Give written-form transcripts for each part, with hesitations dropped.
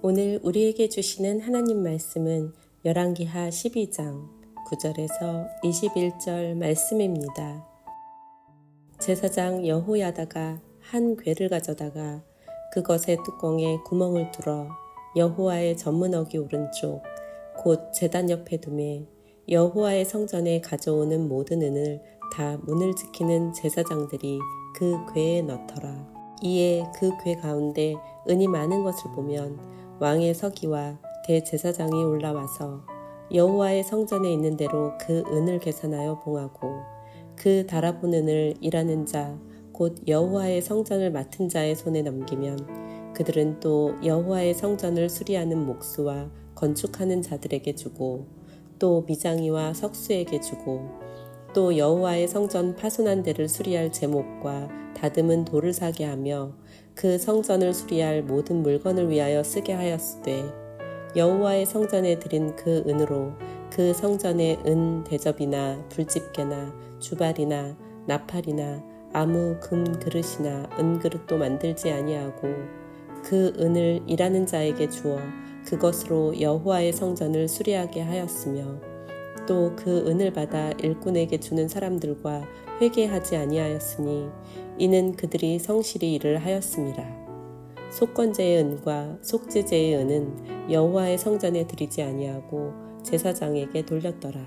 오늘 우리에게 주시는 하나님 말씀은 열왕기하 12장 9절에서 21절 말씀입니다. 제사장 여호야다가 한 궤를 가져다가 그것의 뚜껑에 구멍을 뚫어 여호와의 전문어기 오른쪽 곧 제단 옆에 두매 여호와의 성전에 가져오는 모든 은을 다 문을 지키는 제사장들이 그 궤에 넣더라. 이에 그 궤 가운데 은이 많은 것을 보면 왕의 서기와 대제사장이 올라와서 여호와의 성전에 있는 대로 그 은을 계산하여 봉하고 그 달아본 은을 일하는 자 곧 여호와의 성전을 맡은 자의 손에 넘기면 그들은 또 여호와의 성전을 수리하는 목수와 건축하는 자들에게 주고 또 미장이와 석수에게 주고 또 여호와의 성전 파손한 데를 수리할 제목과 다듬은 돌을 사게 하며 그 성전을 수리할 모든 물건을 위하여 쓰게 하였으되 여호와의 성전에 드린 그 은으로 그 성전의 은 대접이나 불집게나 주발이나 나팔이나 아무 금 그릇이나 은그릇도 만들지 아니하고 그 은을 일하는 자에게 주어 그것으로 여호와의 성전을 수리하게 하였으며 또 그 은을 받아 일꾼에게 주는 사람들과 회개하지 아니하였으니 이는 그들이 성실히 일을 하였음이라. 속건제의 은과 속죄제의 은은 여호와의 성전에 드리지 아니하고 제사장에게 돌렸더라.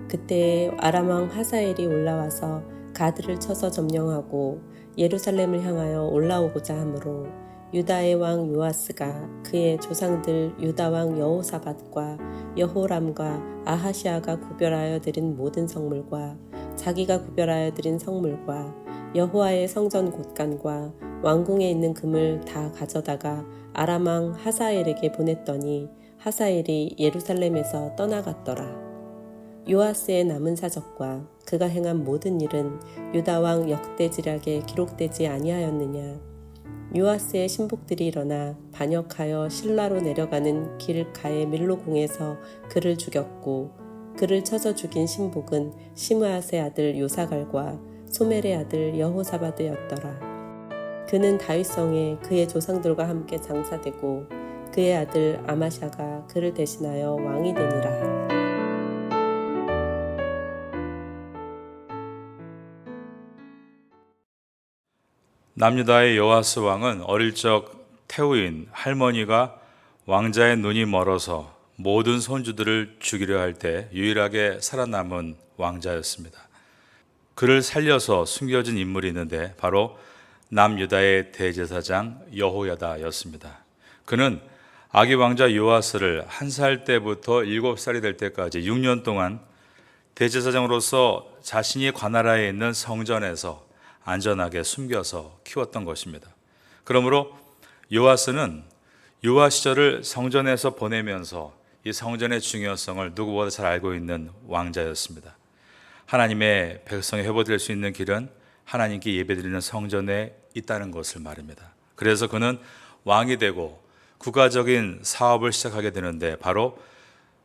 그때 아람 왕 하사엘이 올라와서 가드를 쳐서 점령하고 예루살렘을 향하여 올라오고자 하므로 유다의 왕 요아스가 그의 조상들 유다 왕 여호사밧과 여호람과 아하시아가 구별하여 드린 모든 성물과 자기가 구별하여 드린 성물과 여호와의 성전 곳간과 왕궁에 있는 금을 다 가져다가 아람 왕 하사엘에게 보냈더니 하사엘이 예루살렘에서 떠나갔더라. 요아스의 남은 사적과 그가 행한 모든 일은 유다 왕 역대지략에 기록되지 아니하였느냐. 요아스의 신복들이 일어나 반역하여 실라로 내려가는 길가의 밀로궁에서 그를 죽였고 그를 쳐서 죽인 신복은 시므아스의 아들 요사갈과 소멜의 아들 여호사밧이었더라. 그는 다윗성에 그의 조상들과 함께 장사되고 그의 아들 아마샤가 그를 대신하여 왕이 되니라. 남유다의 요아스 왕은 어릴 적 태우인 할머니가 왕자의 눈이 멀어서 모든 손주들을 죽이려 할 때 유일하게 살아남은 왕자였습니다. 그를 살려서 숨겨진 인물이 있는데 바로 남유다의 대제사장 여호야다였습니다. 그는 아기 왕자 요아스를 1살 때부터 7살이 될 때까지 6년 동안 대제사장으로서 자신이 관할하에 있는 성전에서 안전하게 숨겨서 키웠던 것입니다. 그러므로 요아스는 유아 시절을 성전에서 보내면서 이 성전의 중요성을 누구보다 잘 알고 있는 왕자였습니다. 하나님의 백성이 회복될 수 있는 길은 하나님께 예배드리는 성전에 있다는 것을 말입니다. 그래서 그는 왕이 되고 국가적인 사업을 시작하게 되는데 바로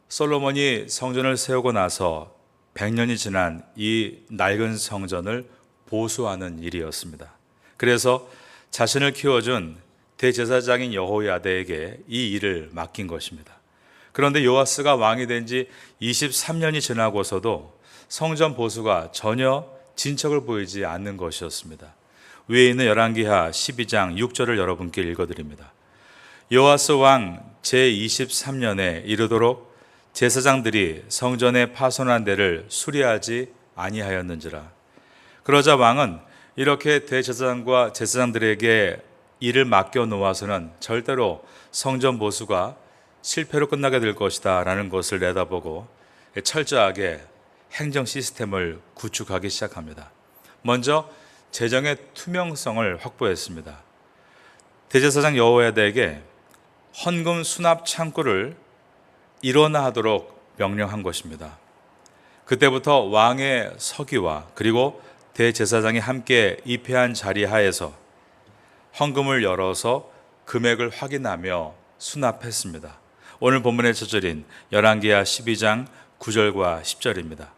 솔로몬이 성전을 세우고 나서 100년이 지난 이 낡은 성전을 보수하는 일이었습니다. 그래서 자신을 키워준 대제사장인 여호야다에게 이 일을 맡긴 것입니다. 그런데 요아스가 왕이 된 지 23년이 지나고서도 성전 보수가 전혀 진척을 보이지 않는 것이었습니다. 위에 있는 열왕기하 12장 6절을 여러분께 읽어드립니다. 요아스 왕 제23년에 이르도록 제사장들이 성전의 파손한 데를 수리하지 아니하였는지라. 그러자 왕은 이렇게 대제사장과 제사장들에게 일을 맡겨 놓아서는 절대로 성전 보수가 실패로 끝나게 될 것이다 라는 것을 내다보고 철저하게 행정 시스템을 구축하기 시작합니다. 먼저 재정의 투명성을 확보했습니다. 대제사장 여호야다에게 헌금 수납 창구를 일원화하도록 명령한 것입니다. 그때부터 왕의 서기와 그리고 대제사장이 함께 입회한 자리 하에서 헌금을 열어서 금액을 확인하며 수납했습니다. 오늘 본문의 저절인 열왕기하 12장 9절과 10절입니다.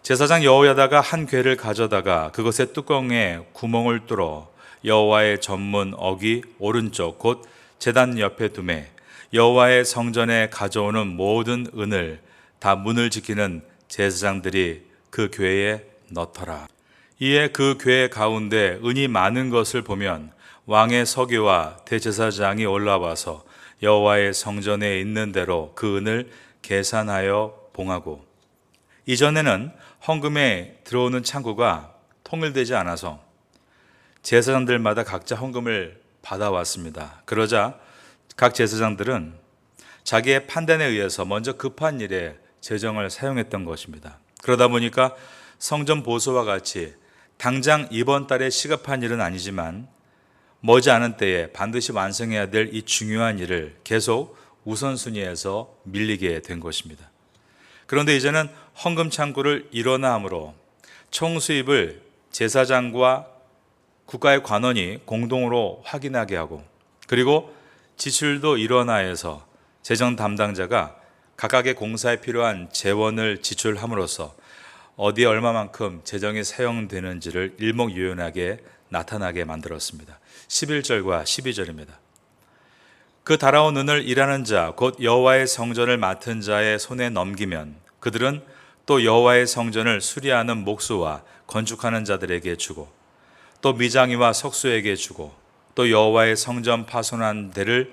제사장 여호야다가 한 궤를 가져다가 그것의 뚜껑에 구멍을 뚫어 여호와의 전문 어기 오른쪽 곧 제단 옆에 두매 여호와의 성전에 가져오는 모든 은을 다 문을 지키는 제사장들이 그 궤에 넣더라. 이에 그 궤 가운데 은이 많은 것을 보면 왕의 서기와 대제사장이 올라와서 여호와의 성전에 있는 대로 그 은을 계산하여 봉하고, 이전에는 헌금에 들어오는 창구가 통일되지 않아서 제사장들마다 각자 헌금을 받아왔습니다. 그러자 각 제사장들은 자기의 판단에 의해서 먼저 급한 일에 재정을 사용했던 것입니다. 그러다 보니까 성전 보수와 같이 당장 이번 달에 시급한 일은 아니지만 머지않은 때에 반드시 완성해야 될 이 중요한 일을 계속 우선순위에서 밀리게 된 것입니다. 그런데 이제는 헌금 창구를 일원화함으로 총 수입을 제사장과 국가의 관원이 공동으로 확인하게 하고, 그리고 지출도 일원화해서 재정 담당자가 각각의 공사에 필요한 재원을 지출함으로써 어디에 얼마만큼 재정이 사용되는지를 일목요연하게 나타나게 만들었습니다. 11절과 12절입니다. 그 달아온 은을 일하는 자, 곧 여호와의 성전을 맡은 자의 손에 넘기면 그들은 또 여호와의 성전을 수리하는 목수와 건축하는 자들에게 주고, 또 미장이와 석수에게 주고, 또 여호와의 성전 파손한 데를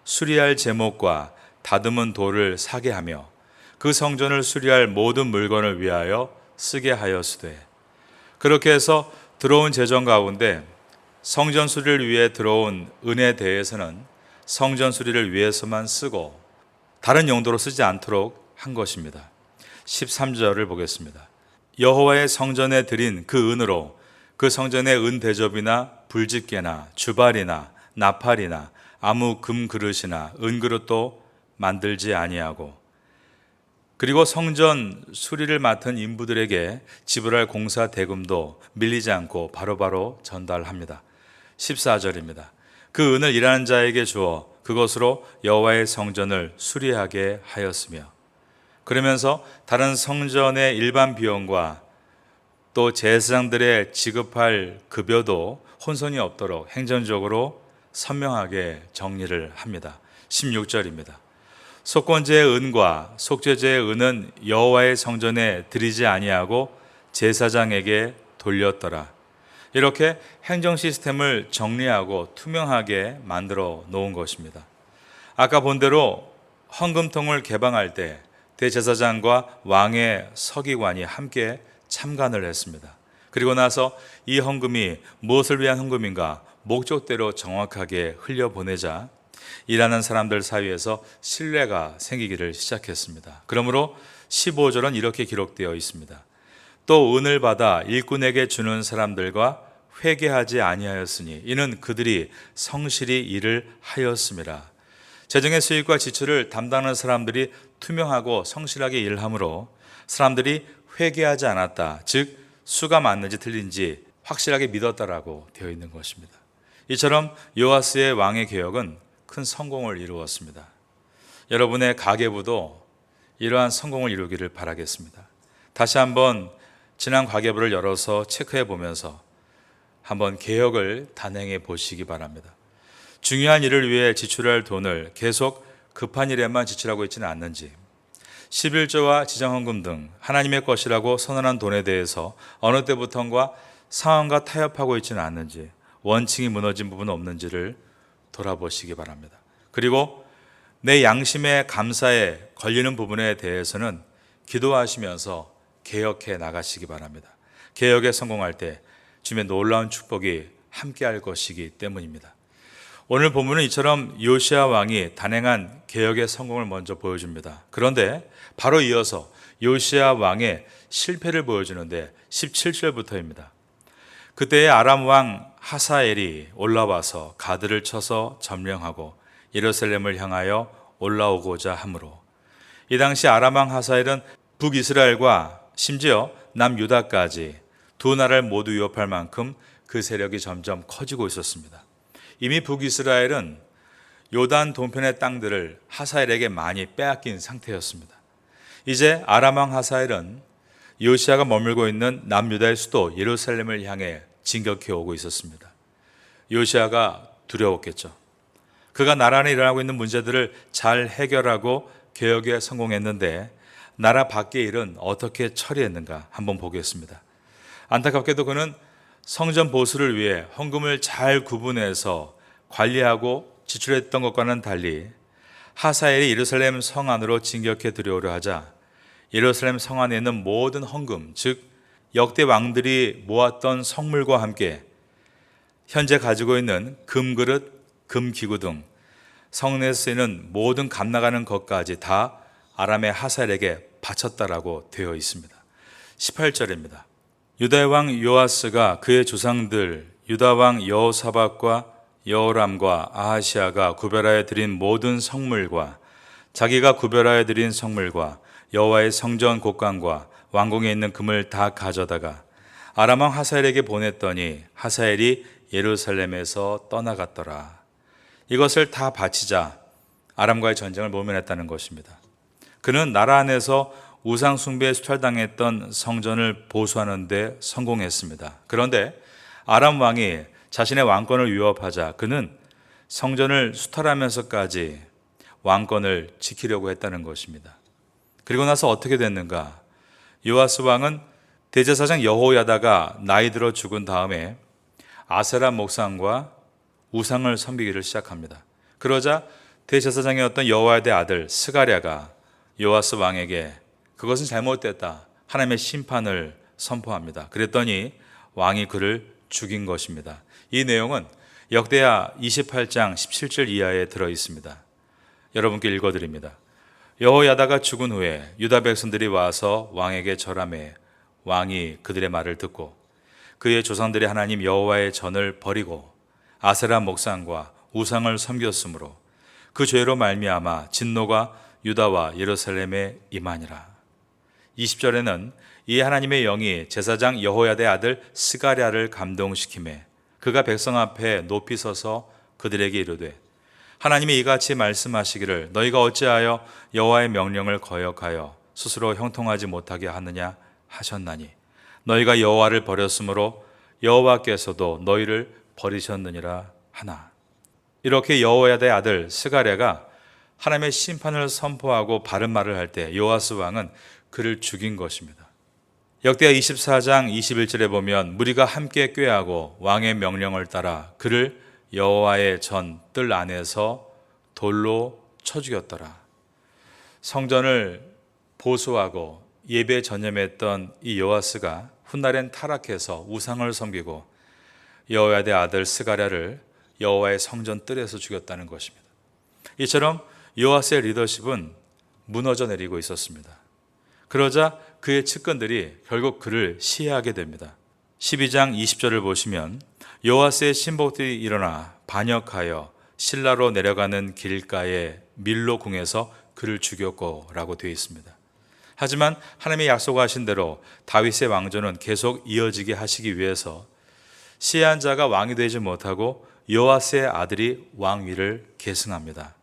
수리할 제목과 다듬은 돌을 사게 하며 그 성전을 수리할 모든 물건을 위하여 쓰게 하였으되, 그렇게 해서 들어온 재정 가운데 성전 수리를 위해 들어온 은에 대해서는 성전 수리를 위해서만 쓰고 다른 용도로 쓰지 않도록 한 것입니다. 13절을 보겠습니다. 여호와의 성전에 드린 그 은으로 그 성전의 은 대접이나 불집게나 주발이나 나팔이나 아무 금 그릇이나 은 그릇도 만들지 아니하고, 그리고 성전 수리를 맡은 인부들에게 지불할 공사 대금도 밀리지 않고 바로바로 전달합니다. 14절입니다. 그 은을 일하는 자에게 주어 그것으로 여호와의 성전을 수리하게 하였으며, 그러면서 다른 성전의 일반 비용과 또 제사장들의 지급할 급여도 혼선이 없도록 행정적으로 선명하게 정리를 합니다. 16절입니다. 속건제의 은과 속죄제의 은은 여호와의 성전에 드리지 아니하고 제사장에게 돌렸더라. 이렇게 행정 시스템을 정리하고 투명하게 만들어 놓은 것입니다. 아까 본 대로 헌금통을 개방할 때 대제사장과 왕의 서기관이 함께 참관을 했습니다. 그리고 나서 이 헌금이 무엇을 위한 헌금인가 목적대로 정확하게 흘려보내자 일하는 사람들 사이에서 신뢰가 생기기를 시작했습니다. 그러므로 15절은 이렇게 기록되어 있습니다. 또 은을 받아 일꾼에게 주는 사람들과 회개하지 아니하였으니 이는 그들이 성실히 일을 하였음이라. 재정의 수입과 지출을 담당하는 사람들이 투명하고 성실하게 일함으로 사람들이 회개하지 않았다, 즉 수가 맞는지 틀린지 확실하게 믿었다라고 되어 있는 것입니다. 이처럼 요아스의 왕의 개혁은 큰 성공을 이루었습니다. 여러분의 가계부도 이러한 성공을 이루기를 바라겠습니다. 다시 한번 지난 가계부를 열어서 체크해 보면서 한번 개혁을 단행해 보시기 바랍니다. 중요한 일을 위해 지출할 돈을 계속 급한 일에만 지출하고 있지는 않는지, 11조와 지정헌금 등 하나님의 것이라고 선언한 돈에 대해서 어느 때부턴가 상황과 타협하고 있지는 않는지, 원칙이 무너진 부분은 없는지를 돌아보시기 바랍니다. 그리고 내 양심의 감사에 걸리는 부분에 대해서는 기도하시면서 개혁해 나가시기 바랍니다. 개혁에 성공할 때 주님의 놀라운 축복이 함께할 것이기 때문입니다. 오늘 본문은 이처럼 요시야 왕이 단행한 개혁의 성공을 먼저 보여줍니다. 그런데 바로 이어서 요시야 왕의 실패를 보여주는데 17절부터입니다. 그때의 아람 왕 하사엘이 올라와서 가드를 쳐서 점령하고 예루살렘을 향하여 올라오고자 하므로, 이 당시 아람 왕 하사엘은 북이스라엘과 심지어 남유다까지 두 나라를 모두 위협할 만큼 그 세력이 점점 커지고 있었습니다. 이미 북이스라엘은 요단 동편의 땅들을 하사엘에게 많이 빼앗긴 상태였습니다. 이제 아람 왕 하사엘은 요시야가 머물고 있는 남유다의 수도 예루살렘을 향해 진격해 오고 있었습니다. 요시야가 두려웠겠죠. 그가 나라 안에 일어나고 있는 문제들을 잘 해결하고 개혁에 성공했는데 나라 밖의 일은 어떻게 처리했는가 한번 보겠습니다. 안타깝게도 그는 성전 보수를 위해 헌금을 잘 구분해서 관리하고 지출했던 것과는 달리 하사엘이 예루살렘 성 안으로 진격해 들어오려 하자 예루살렘 성 안에 있는 모든 헌금, 즉 역대 왕들이 모았던 성물과 함께 현재 가지고 있는 금그릇, 금기구 등 성내에 쓰이는 모든 값 나가는 것까지 다 아람의 하사엘에게 바쳤다라고 되어 있습니다. 18절입니다. 유다의 왕 요아스가 그의 조상들 유다 왕 여호사밧과 여호람과 아하시아가 구별하여 드린 모든 성물과 자기가 구별하여 드린 성물과 여호와의 성전 곳간과 왕궁에 있는 금을 다 가져다가 아람 왕 하사엘에게 보냈더니 하사엘이 예루살렘에서 떠나갔더라. 이것을 다 바치자 아람과의 전쟁을 모면했다는 것입니다. 그는 나라 안에서 우상 숭배에 수탈당했던 성전을 보수하는 데 성공했습니다. 그런데 아람 왕이 자신의 왕권을 위협하자 그는 성전을 수탈하면서까지 왕권을 지키려고 했다는 것입니다. 그리고 나서 어떻게 됐는가? 요아스 왕은 대제사장 여호야다가 나이 들어 죽은 다음에 아세라 목상과 우상을 섬기기를 시작합니다. 그러자 대제사장이었던 여호야다의 아들 스가랴가 요아스 왕에게 그것은 잘못됐다, 하나님의 심판을 선포합니다. 그랬더니 왕이 그를 죽인 것입니다. 이 내용은 역대하 28장 17절 이하에 들어 있습니다. 여러분께 읽어드립니다. 여호야다가 죽은 후에 유다 백성들이 와서 왕에게 절하매 왕이 그들의 말을 듣고 그의 조상들이 하나님 여호와의 전을 버리고 아세라 목상과 우상을 섬겼으므로 그 죄로 말미암아 진노가 유다와 예루살렘에 임하니라. 20절에는 이 하나님의 영이 제사장 여호야다의 아들 스가랴를 감동시키매 그가 백성 앞에 높이 서서 그들에게 이르되 하나님이 이같이 말씀하시기를 너희가 어찌하여 여호와의 명령을 거역하여 스스로 형통하지 못하게 하느냐 하셨나니 너희가 여호와를 버렸으므로 여호와께서도 너희를 버리셨느니라 하나. 이렇게 여호야다의 아들 스가랴가 하나님의 심판을 선포하고 바른 말을 할 때 요아스 왕은 그를 죽인 것입니다. 역대하 24장 21절에 보면 무리가 함께 꾀하고 왕의 명령을 따라 그를 여호와의 전 뜰 안에서 돌로 쳐 죽였더라. 성전을 보수하고 예배에 전념했던 이 요아스가 훗날엔 타락해서 우상을 섬기고 여호야다의 아들 스가랴를 여호와의 성전 뜰에서 죽였다는 것입니다. 이처럼 요아스의 리더십은 무너져 내리고 있었습니다. 그러자 그의 측근들이 결국 그를 시해하게 됩니다. 12장 20절을 보시면 요아스의 신복들이 일어나 반역하여 실라로 내려가는 길가에 밀로 궁에서 그를 죽였고 라고 되어 있습니다. 하지만 하나님의 약속하신 대로 다윗의 왕조는 계속 이어지게 하시기 위해서 시해한 자가 왕이 되지 못하고 요아스의 아들이 왕위를 계승합니다.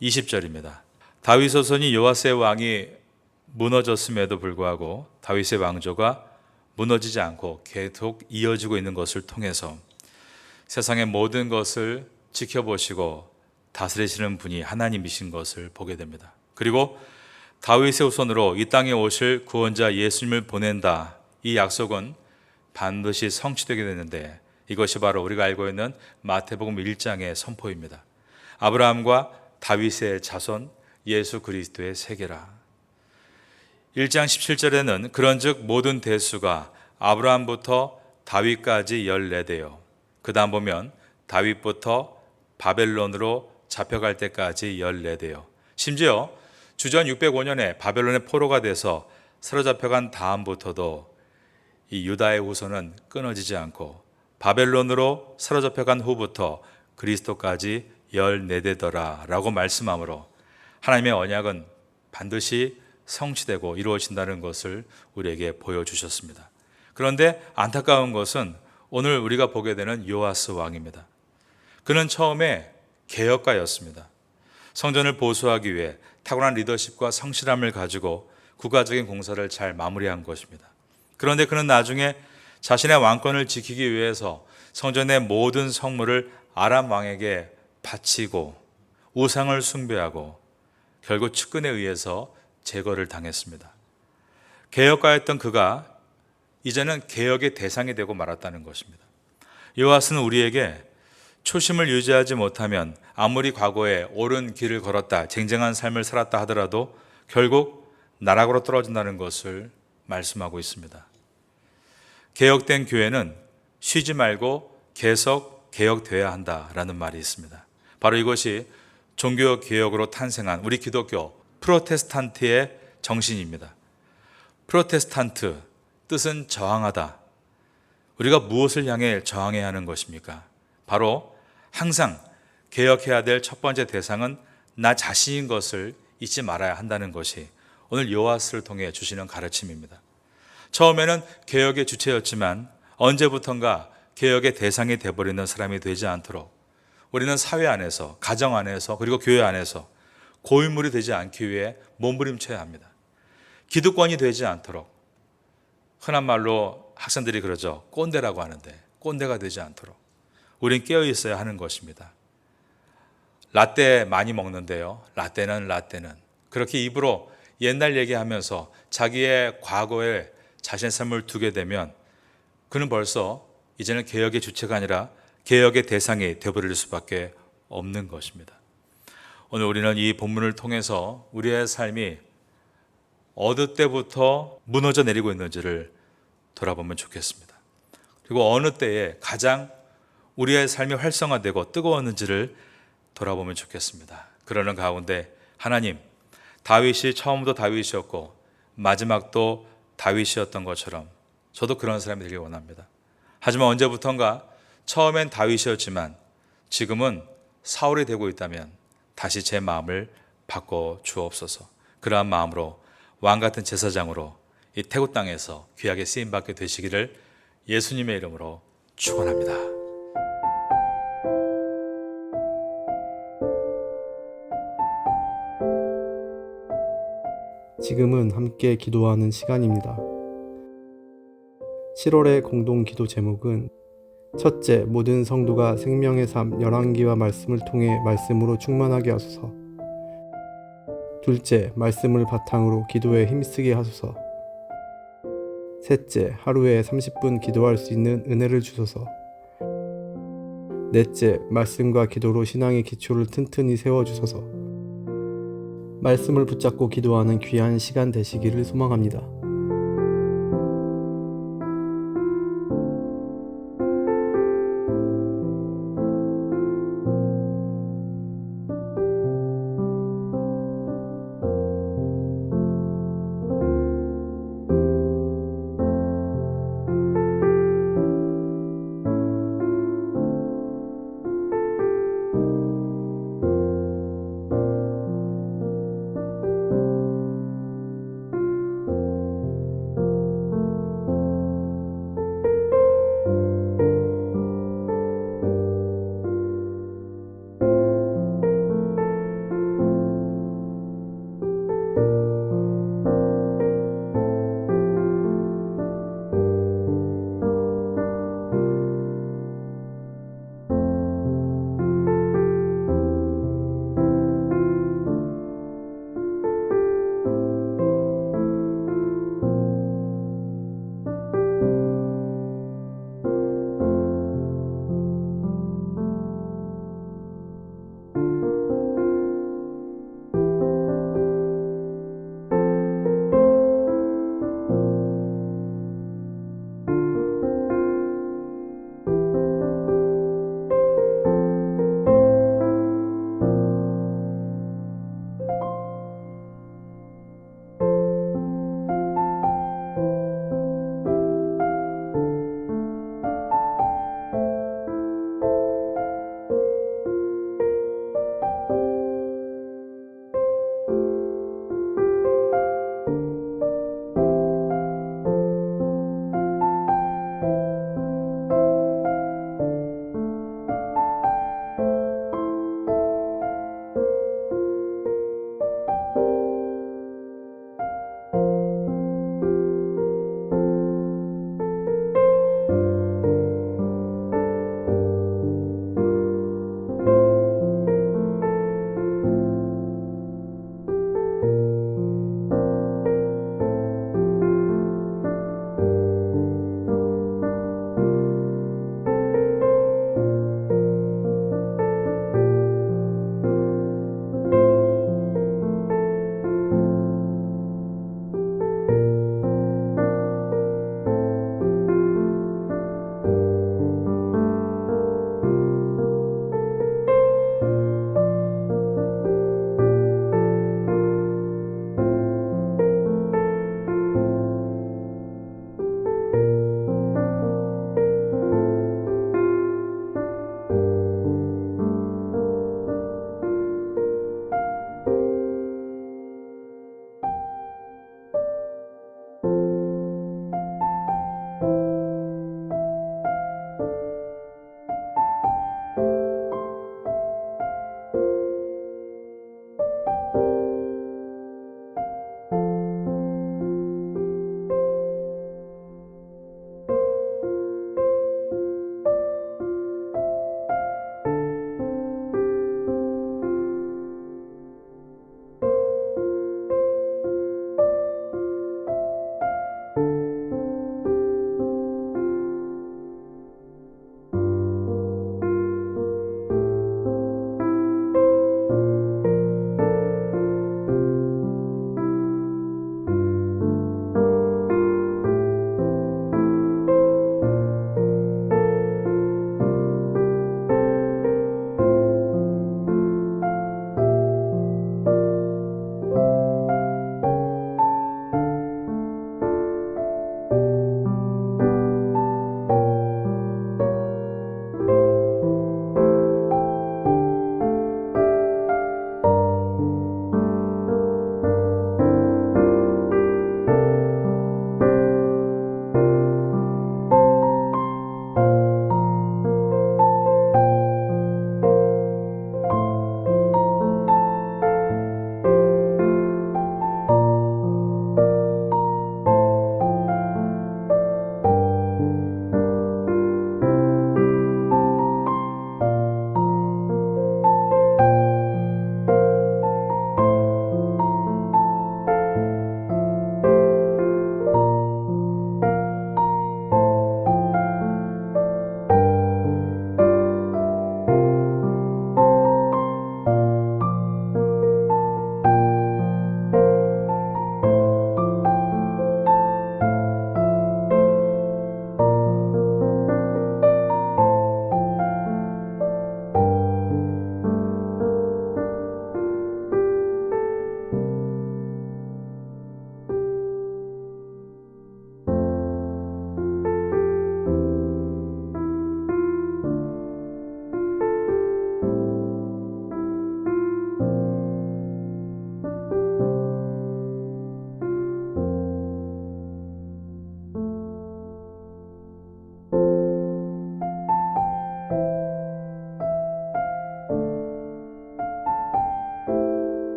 20절입니다. 다윗 후손이 요아스의 왕이 무너졌음에도 불구하고 다윗의 왕조가 무너지지 않고 계속 이어지고 있는 것을 통해서 세상의 모든 것을 지켜보시고 다스리시는 분이 하나님이신 것을 보게 됩니다. 그리고 다윗의 후손으로 이 땅에 오실 구원자 예수님을 보낸다. 이 약속은 반드시 성취되게 되는데 이것이 바로 우리가 알고 있는 마태복음 1장의 선포입니다. 아브라함과 다윗의 자손 예수 그리스도의 세계라. 1장 17절에는 그런즉 모든 대수가 아브라함부터 다윗까지 14대요. 그 다음 보면 다윗부터 바벨론으로 잡혀갈 때까지 14대요. 심지어 주전 605년에 바벨론의 포로가 돼서 사로잡혀간 다음부터도 이 유다의 후손은 끊어지지 않고 바벨론으로 사로잡혀간 후부터 그리스도까지 14대더라 라고 말씀하므로 하나님의 언약은 반드시 성취되고 이루어진다는 것을 우리에게 보여주셨습니다. 그런데 안타까운 것은 오늘 우리가 보게 되는 요아스 왕입니다. 그는 처음에 개혁가였습니다. 성전을 보수하기 위해 탁월한 리더십과 성실함을 가지고 국가적인 공사를 잘 마무리한 것입니다. 그런데 그는 나중에 자신의 왕권을 지키기 위해서 성전의 모든 성물을 아람 왕에게 바치고 우상을 숭배하고 결국 측근에 의해서 제거를 당했습니다. 개혁가였던 그가 이제는 개혁의 대상이 되고 말았다는 것입니다. 이와 같은 우리에게 초심을 유지하지 못하면 아무리 과거에 옳은 길을 걸었다, 쟁쟁한 삶을 살았다 하더라도 결국 나락으로 떨어진다는 것을 말씀하고 있습니다. 개혁된 교회는 쉬지 말고 계속 개혁되어야 한다라는 말이 있습니다. 바로 이것이 종교개혁으로 탄생한 우리 기독교 프로테스탄트의 정신입니다. 프로테스탄트, 뜻은 저항하다. 우리가 무엇을 향해 저항해야 하는 것입니까? 바로 항상 개혁해야 될 첫 번째 대상은 나 자신인 것을 잊지 말아야 한다는 것이 오늘 요하스를 통해 주시는 가르침입니다. 처음에는 개혁의 주체였지만 언제부턴가 개혁의 대상이 되어버리는 사람이 되지 않도록 우리는 사회 안에서, 가정 안에서, 그리고 교회 안에서 고인물이 되지 않기 위해 몸부림쳐야 합니다. 기득권이 되지 않도록, 흔한 말로 학생들이 그러죠. 꼰대라고 하는데 꼰대가 되지 않도록 우린 깨어 있어야 하는 것입니다. 라떼 많이 먹는데요. 라떼는 그렇게 입으로 옛날 얘기하면서 자기의 과거에 자신의 삶을 두게 되면 그는 벌써 이제는 개혁의 주체가 아니라 개혁의 대상이 되어버릴 수밖에 없는 것입니다. 오늘 우리는 이 본문을 통해서 우리의 삶이 어느 때부터 무너져 내리고 있는지를 돌아보면 좋겠습니다. 그리고 어느 때에 가장 우리의 삶이 활성화되고 뜨거웠는지를 돌아보면 좋겠습니다. 그러는 가운데 하나님, 다윗이 처음부터 다윗이었고 마지막도 다윗이었던 것처럼 저도 그런 사람이 되길 원합니다. 하지만 언제부턴가 처음엔 다윗이었지만 지금은 사울이 되고 있다면 다시 제 마음을 바꿔 주옵소서. 그러한 마음으로 왕같은 제사장으로 이 태국 땅에서 귀하게 쓰임받게 되시기를 예수님의 이름으로 축원합니다. 지금은 함께 기도하는 시간입니다. 7월의 공동 기도 제목은 첫째, 모든 성도가 생명의 삶 열왕기와 말씀을 통해 말씀으로 충만하게 하소서. 둘째, 말씀을 바탕으로 기도에 힘쓰게 하소서. 셋째, 하루에 30분 기도할 수 있는 은혜를 주소서. 넷째, 말씀과 기도로 신앙의 기초를 튼튼히 세워주소서. 말씀을 붙잡고 기도하는 귀한 시간 되시기를 소망합니다.